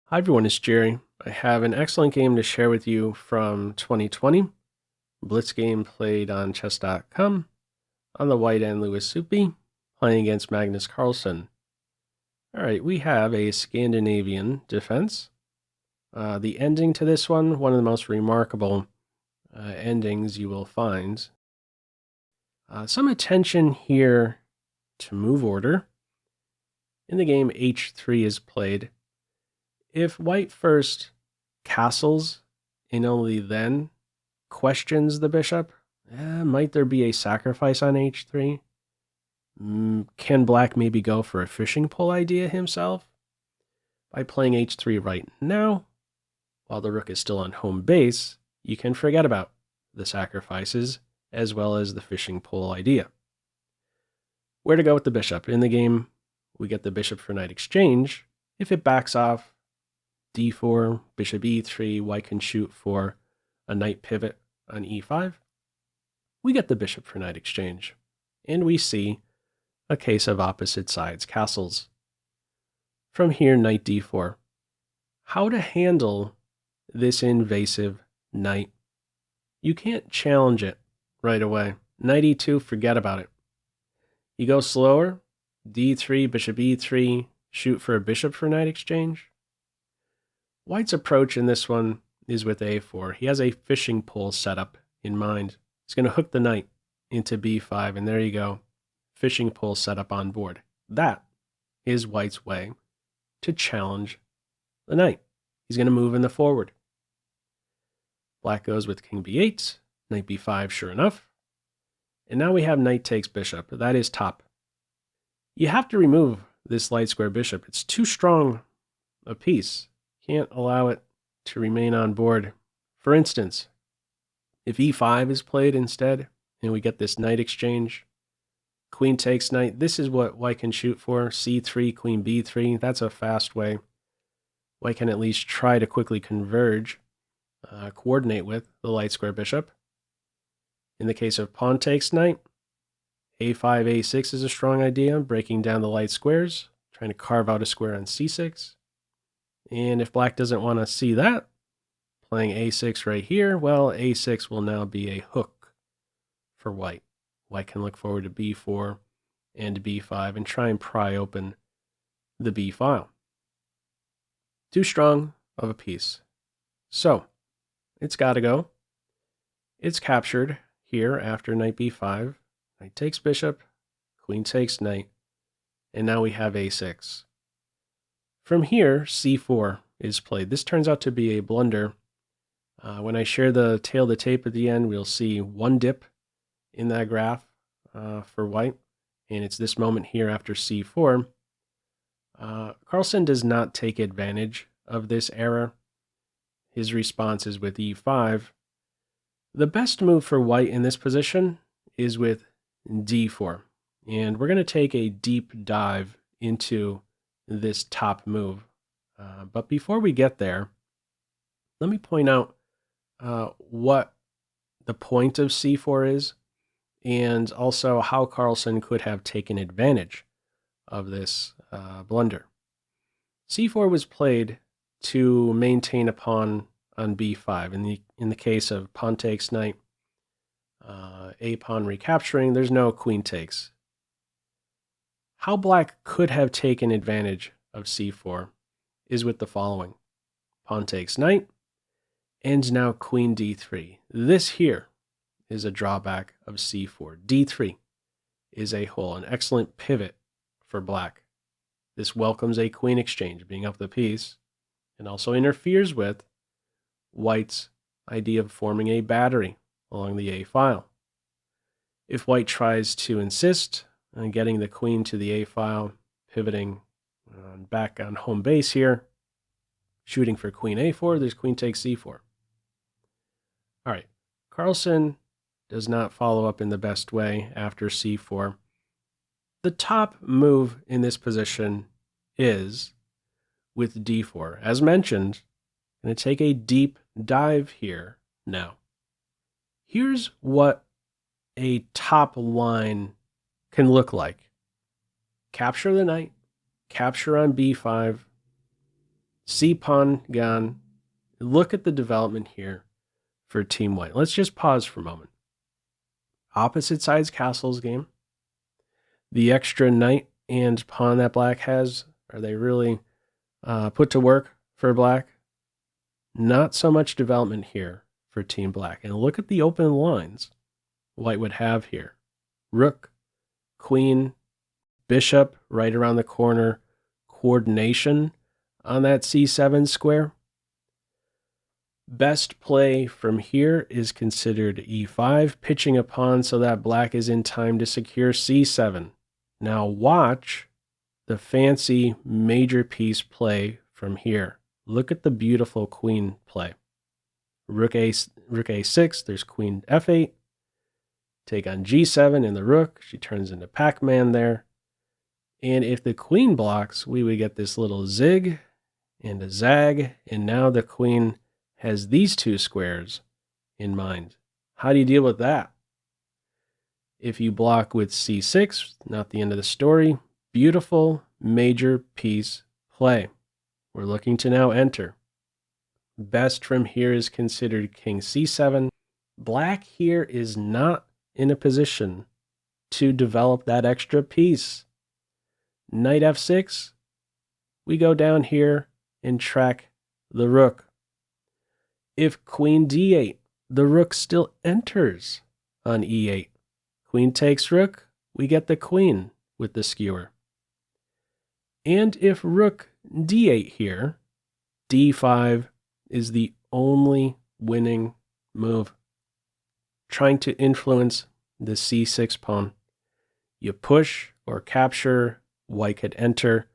Hi everyone, it's Jerry. I have an excellent game to share with you from 2020. Blitz game played on chess.com. On the white end, Lewis Supi, playing against Magnus Carlsen. Alright, we have a Scandinavian defense. The ending to this one of the most remarkable endings you will find. Some attention here to move order. In the game, h3 is played. If white first castles and only then questions the bishop, might there be a sacrifice on h3? Can black maybe go for a fishing pole idea himself? By playing h3 right now, while the rook is still on home base, you can forget about the sacrifices as well as the fishing pole idea. Where to go with the bishop? In the game, we get the bishop for knight exchange. If it backs off, d4, bishop e3, white can shoot for a knight pivot on e5. We get the bishop for knight exchange, and we see a case of opposite sides castles. From here, knight d4. How to handle this invasive knight? You can't challenge it right away. Knight e2, forget about it. You go slower, d3, bishop e3, shoot for a bishop for knight exchange. White's approach in this one is with a4. He has a fishing pole setup in mind. He's going to hook the knight into b5, and there you go. Fishing pole setup on board. That is white's way to challenge the knight. He's going to move in the forward. Black goes with king b8, knight b5, sure enough. And now we have knight takes bishop. That is top. You have to remove this light square bishop. It's too strong a piece. Can't allow it to remain on board. For instance, if e5 is played instead, and we get this knight exchange, queen takes knight, this is what white can shoot for. c3, queen b3, that's a fast way. White can at least try to quickly converge, coordinate with the light square bishop. In the case of pawn takes knight, a5, a6 is a strong idea, breaking down the light squares, trying to carve out a square on c6. And if black doesn't want to see that, playing a6 right here, well, a6 will now be a hook for white. White can look forward to b4 and b5 and try and pry open the b file. Too strong of a piece. So, it's got to go. It's captured here after knight b5. Knight takes bishop, queen takes knight, and now we have a6. From here, c4 is played. This turns out to be a blunder. When I share the tail of the tape at the end, we'll see one dip in that graph for white, and it's this moment here after c4. Carlsen does not take advantage of this error. His response is with e5. The best move for white in this position is with d4, and we're going to take a deep dive into this top move. But before we get there, let me point out what the point of c4 is, and also how Carlsen could have taken advantage of this blunder. c4 was played to maintain a pawn on b5. In the case of pawn takes knight, a pawn recapturing, there's no queen takes. How black could have taken advantage of c4 is with the following. Pawn takes knight, and now queen d3. This here is a drawback of c4. d3 is a hole, an excellent pivot for black. This welcomes a queen exchange, being up the piece, and also interferes with white's idea of forming a battery along the a file. If white tries to insist on getting the queen to the a file, pivoting back on home base here, shooting for queen a4, there's queen takes c4. All right, Carlsen does not follow up in the best way after c4. The top move in this position is with d4. As mentioned, I'm going to take a deep dive here now. Here's what a top line can look like. Capture the knight, capture on b5, C pawn gone. Look at the development here for Team White. Let's just pause for a moment. Opposite sides castles game. The extra knight and pawn that black has, are they really put to work for black? Not so much development here for Team Black. And look at the open lines white would have here. Rook, queen, bishop right around the corner, coordination on that c7 square. Best play from here is considered e5, pitching a pawn so that black is in time to secure c7. Now watch the fancy major piece play from here. Look at the beautiful queen play. Rook a6, there's queen f8. Take on g7 and the rook. She turns into Pac-Man there. And if the queen blocks, we would get this little zig and a zag. And now the queen has these two squares in mind. How do you deal with that? If you block with c6, not the end of the story. Beautiful major piece play. We're looking to now enter. Best from here is considered king c7. Black here is not in a position to develop that extra piece. Knight f6, we go down here and track the rook. If queen d8, the rook still enters on e8. Queen takes rook, we get the queen with the skewer. And if rook d8 here, d5 is the only winning move. Trying to influence the c6 pawn. You push or capture, white could enter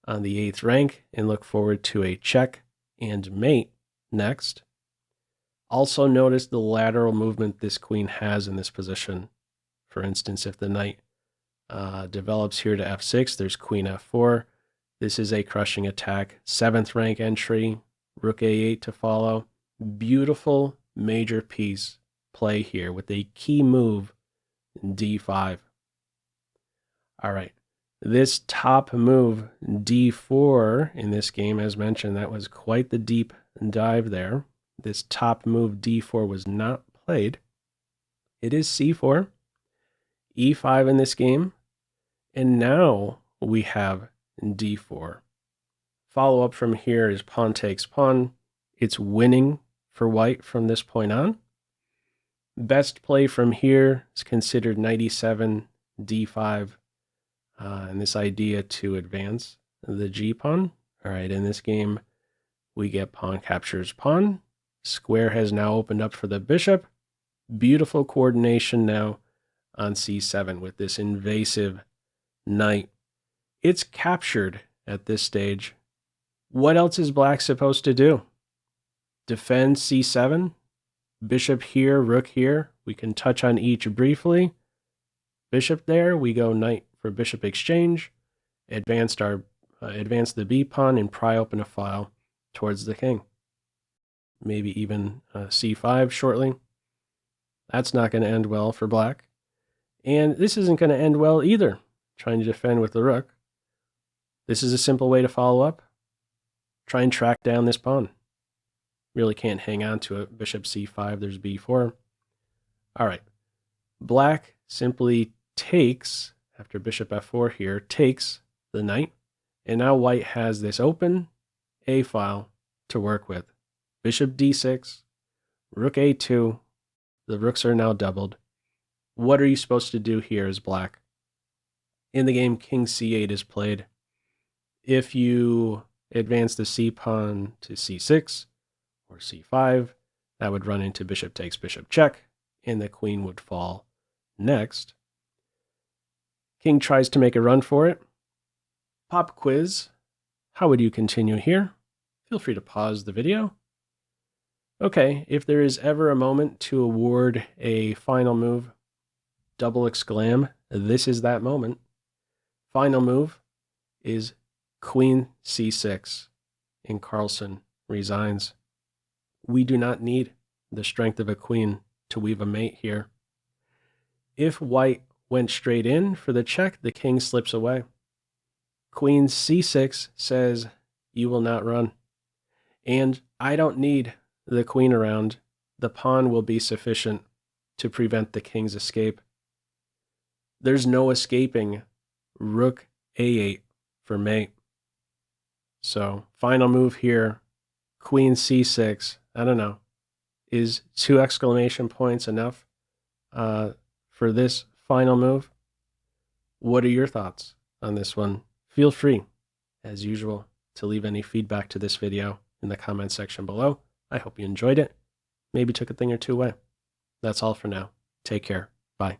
on the 8th rank and look forward to a check and mate next. Also notice the lateral movement this queen has in this position. For instance, if the knight develops here to f6, there's queen f4. This is a crushing attack. 7th rank entry, rook a8 to follow. Beautiful major piece play here with a key move, d5. All right, this top move, d4, in this game, as mentioned, that was quite the deep dive there. This top move, d4, was not played. It is c4, e5 in this game, and now we have d4. Follow up from here is pawn takes pawn. It's winning for white from this point on. Best play from here is considered knight e7, d5, and this idea to advance the g pawn. All right, in this game, we get pawn captures pawn. Square has now opened up for the bishop. Beautiful coordination now on c7 with this invasive knight. It's captured at this stage. What else is black supposed to do? Defend c7? Bishop here, rook here. We can touch on each briefly. Bishop there, we go knight for bishop exchange. Advance the b pawn and pry open a file towards the king. Maybe even c5 shortly. That's not going to end well for black. And this isn't going to end well either, trying to defend with the rook. This is a simple way to follow up. Try and track down this pawn. Really can't hang on to it. Bishop c5, there's b4. All right. Black simply takes, after bishop f4 here, takes the knight. And now white has this open a file to work with. Bishop d6, rook a2. The rooks are now doubled. What are you supposed to do here as black? In the game, king c8 is played. If you advance the c pawn to c6 or c5, that would run into bishop takes bishop check, and the queen would fall next. King tries to make a run for it. Pop quiz. How would you continue here? Feel free to pause the video. Okay, if there is ever a moment to award a final move, double exclam, this is that moment. Final move is queen c6, and Carlsen resigns. We do not need the strength of a queen to weave a mate here. If white went straight in for the check, the king slips away. Queen c6 says, you will not run. And I don't need the queen around. The pawn will be sufficient to prevent the king's escape. There's no escaping rook a8 for mate. So final move here, queen c6. I don't know. Is 2 exclamation points enough for this final move? What are your thoughts on this one? Feel free, as usual, to leave any feedback to this video in the comment section below. I hope you enjoyed it. Maybe took a thing or two away. That's all for now. Take care. Bye.